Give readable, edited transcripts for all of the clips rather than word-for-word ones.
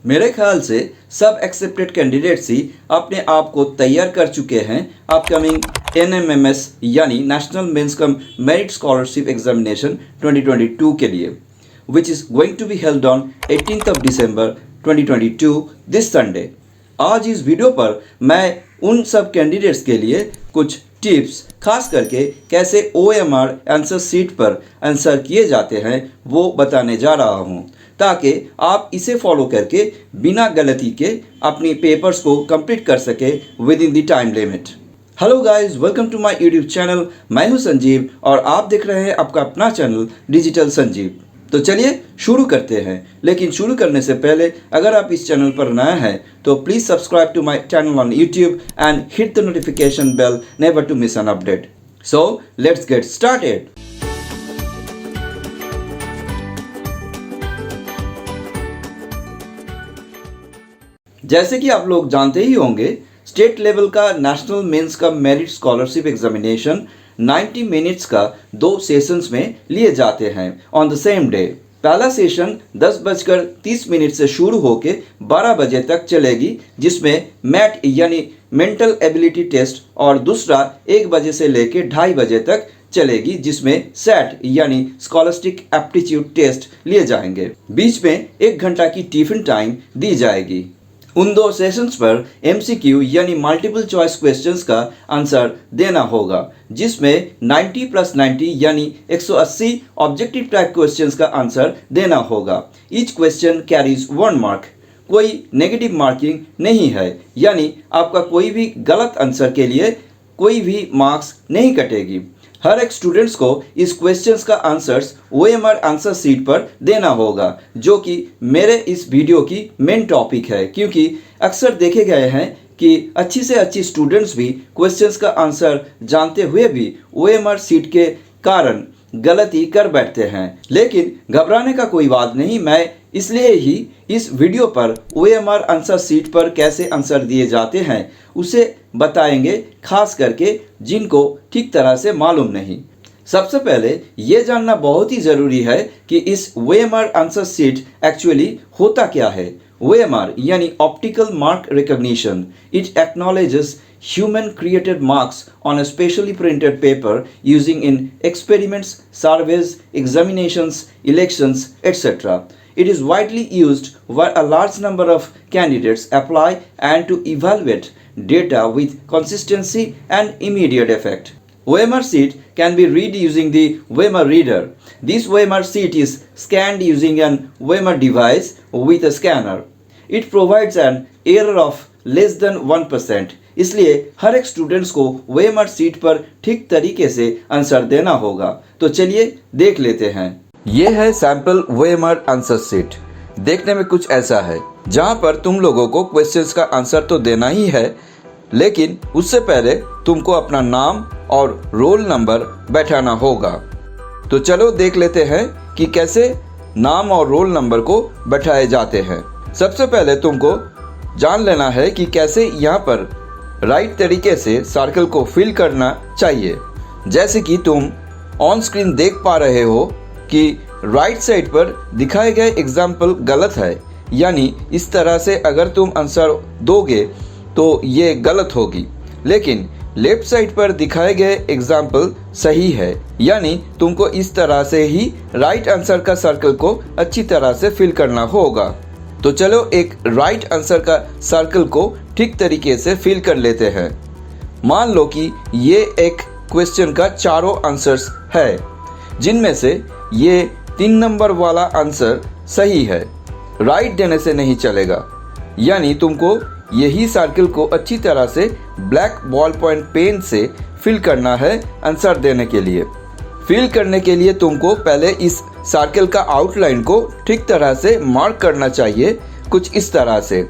मेरे ख्याल से सब एक्सेप्टेड कैंडिडेट्स ही अपने आप को तैयार कर चुके हैं अपकमिंग NMMS यानी national means cum merit scholarship examination 2022 के लिए, which is going to be held on 18th December 2022 this Sunday. आज इस वीडियो पर मैं उन सब कैंडिडेट्स के लिए कुछ टिप्स, खास करके कैसे OMR आंसर शीट पर आंसर किए जाते हैं वो बताने जा रहा हूँ, ताकि आप इसे फॉलो करके बिना गलती के अपनी पेपर्स को कंप्लीट कर सके within the time limit. Hello guys, welcome to my YouTube channel. मैं हूं संजीव और आप देख रहे हैं आपका अपना चैनल डिजिटल संजीव। तो चलिए शुरू करते हैं, लेकिन शुरू करने से पहले अगर आप इस चैनल पर नया हैं तो please subscribe to my channel on YouTube and hit the notification bell never to miss an update. So let's get started. जैसे कि आप लोग जानते ही होंगे, स्टेट लेवल का नेशनल मेंस का मेरिट स्कॉलरशिप एग्जामिनेशन 90 मिनट्स का 2 सेशंस में लिए जाते हैं ऑन द सेम डे। पहला सेशन 10:30 से शुरू होकर 12 बजे तक चलेगी, जिसमें मैट यानी मेंटल एबिलिटी टेस्ट, और दूसरा 1 बजे से लेकर 2:30 बजे तक चलेगी, जिसमें सेट यानी स्कॉलस्टिक एप्टीट्यूड टेस्ट लिए जाएंगे। बीच में 1 घंटा की टिफिन टाइम दी जाएगी। उन 2 सेशंस पर MCQ यानी मल्टीपल चॉइस क्वेश्चंस का आंसर देना होगा, जिसमें 90+90 यानी 180 ऑब्जेक्टिव टाइप क्वेश्चंस का आंसर देना होगा। Each question carries 1 mark. कोई नेगेटिव मार्किंग नहीं है, यानी आपका कोई भी गलत आंसर के लिए कोई भी मार्क्स नहीं कटेगी। हर एक स्टूडेंट्स को इस क्वेश्चंस का आंसर्स OMR आंसर शीट पर देना होगा, जो कि मेरे इस वीडियो की मेन टॉपिक है, क्योंकि अक्सर देखे गए हैं कि अच्छी से अच्छी स्टूडेंट्स भी क्वेश्चंस का आंसर जानते हुए भी OMR शीट के कारण गलती कर बैठते हैं। लेकिन घबराने का कोई बात नहीं, मैं इसलिए ही इस वीडियो पर OMR आंसर शीट पर कैसे आंसर दिए जाते हैं उसे बताएंगे, खास करके जिनको ठीक तरह से मालूम नहीं। सबसे पहले ये जानना बहुत ही ज़रूरी है कि इस OMR आंसर शीट एक्चुअली होता क्या है। OMR यानी optical mark recognition. It acknowledges human created marks on a specially printed paper using in experiments, surveys, examinations, elections, etc. It is widely used where a large number of candidates apply and to evaluate data with consistency and immediate effect. OMR sheet can be read using the OMR reader. This OMR sheet is scanned using an OMR device with a scanner. It provides an error of less than 1%. इसलिए हर एक students को OMR sheet पर ठीक तरीके से answer देना होगा। तो चलिए देख लेते हैं। ये है सैम्पल OMR आंसर शीट। देखने में कुछ ऐसा है, जहाँ पर तुम लोगों को क्वेश्चंस का आंसर तो देना ही है, लेकिन उससे पहले तुमको अपना नाम और रोल नंबर बैठाना होगा। तो चलो देख लेते हैं कि कैसे नाम और रोल नंबर को बैठाए जाते हैं। सबसे पहले तुमको जान लेना है कि कैसे यहाँ पर राइट तरीके से सर्कल को फिल करना चाहिए। जैसे कि तुम ऑन स्क्रीन देख पा रहे हो कि राइट साइड पर दिखाए गए एग्जाम्पल गलत है, यानी इस तरह से अगर तुम आंसर दोगे तो ये गलत होगी। लेकिन लेफ्ट साइड पर दिखाए गए एग्जाम्पल सही है, यानी तुमको इस तरह से ही राइट आंसर का सर्कल को अच्छी तरह से फिल करना होगा। तो चलो एक राइट आंसर का सर्कल को ठीक तरीके से फिल कर लेते हैं। मान लो कि ये एक क्वेश्चन का चारों आंसर्स है, जिनमें से ये 3 नंबर वाला आंसर सही है। राइट देने से नहीं चलेगा, यानी तुमको यही सर्कल को अच्छी तरह से ब्लैक बॉल पॉइंट पेन से फिल करना है आंसर देने के लिए। फिल करने के लिए तुमको पहले इस सर्कल का आउटलाइन को ठीक तरह से मार्क करना चाहिए, कुछ इस तरह से।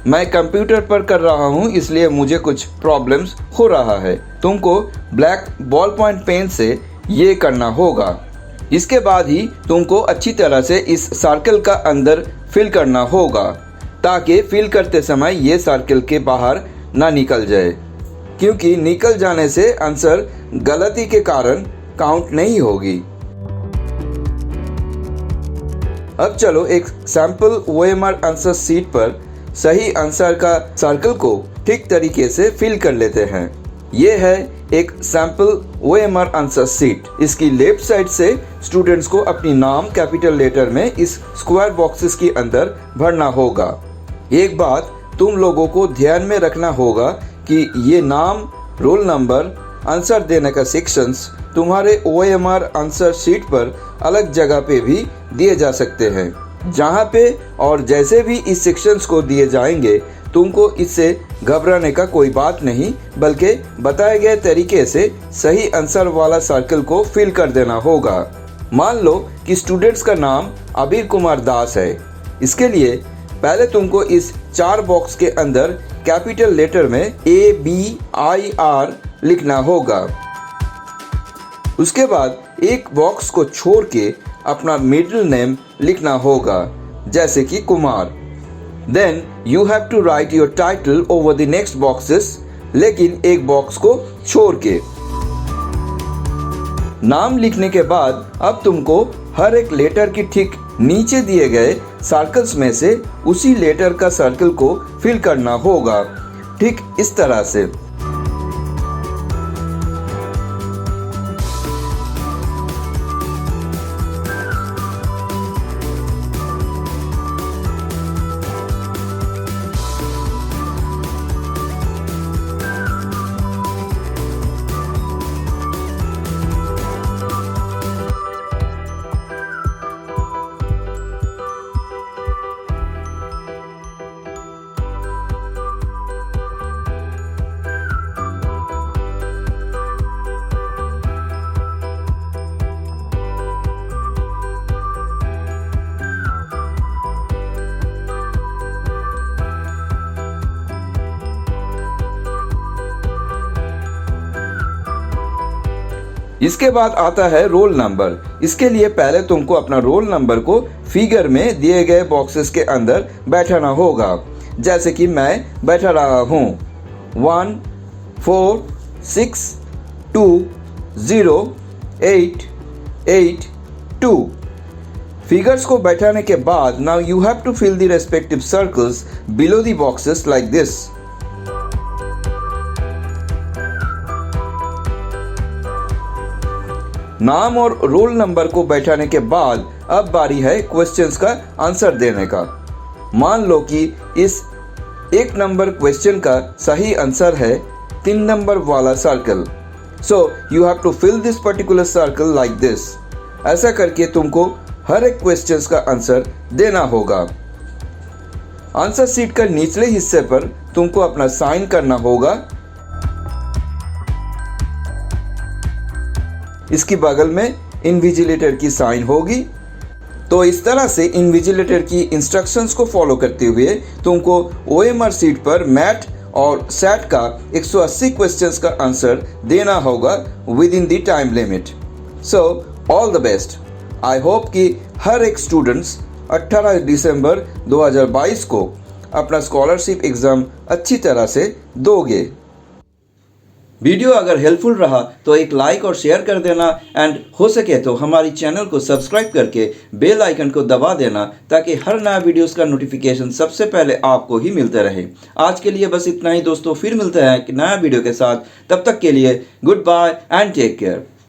मैं कंप्यूटर पर कर रहा हूँ, इसलिए मुझे कुछ प्रॉब्लम्स हो रहा है। तुमको ब्लैक बॉल पॉइंट पेन से ये करना होगा। इसके बाद ही तुमको अच्छी तरह से इस सर्कल का अंदर फिल करना होगा, ताकि फिल करते समय ये सर्कल के बाहर ना निकल जाए, क्योंकि निकल जाने से आंसर गलती के कारण काउंट नहीं होगी। अब चलो एक सैंपल OMR आंसर शीट पर सही आंसर का सर्कल को ठीक तरीके से फिल कर लेते हैं। ये है एक सैंपल OMR आंसर शीट। इसकी लेफ्ट साइड से स्टूडेंट्स को अपनी नाम कैपिटल लेटर में इस स्क्वायर बॉक्सेस के अंदर भरना होगा। एक बात तुम लोगों को ध्यान में रखना होगा कि ये नाम, रोल नंबर, आंसर देने का सेक्शंस तुम्हारे OMR आंसर शीट पर अलग जगह पे भी दिए जा सकते हैं। जहाँ पे और जैसे भी इस सेक्शंस को दिए जाएंगे तुमको इससे घबराने का कोई बात नहीं, बल्कि बताए गए तरीके से सही आंसर वाला सर्कल को फिल कर देना होगा। मान लो कि स्टूडेंट्स का नाम अबीर कुमार दास है। इसके लिए पहले तुमको इस 4 बॉक्स के अंदर कैपिटल लेटर में ABIR लिखना होगा। उसके बाद एक बॉक्स को छोड़ के अपना मिडिल नेम लिखना होगा, जैसे कि Kumar. Then you have to write your title over the next boxes, लेकिन एक बॉक्स को छोड़ के। नाम लिखने के बाद अब तुमको हर एक लेटर की ठीक नीचे दिए गए सर्कल्स में से उसी लेटर का सर्कल को फिल करना होगा, ठीक इस तरह से। इसके बाद आता है रोल नंबर। इसके लिए पहले तुमको अपना रोल नंबर को फिगर में दिए गए बॉक्सेस के अंदर बैठाना होगा, जैसे कि मैं बैठा रहा हूँ 1 4 6 2 0 8 8 2। फिगर्स को बैठाने के बाद now you have to fill the respective circles below the boxes like this. नाम और रोल नंबर को बैठाने के बाद अब बारी है क्वेश्चंस का आंसर देने का। मान लो कि इस 1 नंबर क्वेश्चन का सही आंसर है 3 नंबर वाला circle. So you have to fill this particular circle like this. ऐसा करके तुमको हर एक क्वेश्चंस का आंसर देना होगा। आंसर शीट का निचले हिस्से पर तुमको अपना साइन करना होगा। इसकी बगल में इन्विजिलेटर की साइन होगी। तो इस तरह से इन्विजिलेटर की इंस्ट्रक्शंस को फॉलो करते हुए तुमको OMR शीट पर मैथ और सैट का 180 क्वेश्चंस का आंसर देना होगा with in the time limit. So all the best. I hope कि हर एक स्टूडेंट्स 18 दिसंबर 2022 को अपना स्कॉलरशिप एग्ज़ाम अच्छी तरह से दोगे। वीडियो अगर हेल्पफुल रहा तो एक लाइक और शेयर कर देना, एंड हो सके तो हमारी चैनल को सब्सक्राइब करके बेल आइकन को दबा देना, ताकि हर नया वीडियोस का नोटिफिकेशन सबसे पहले आपको ही मिलते रहे। आज के लिए बस इतना ही दोस्तों, फिर मिलते हैं एक नया वीडियो के साथ। तब तक के लिए goodbye and take care.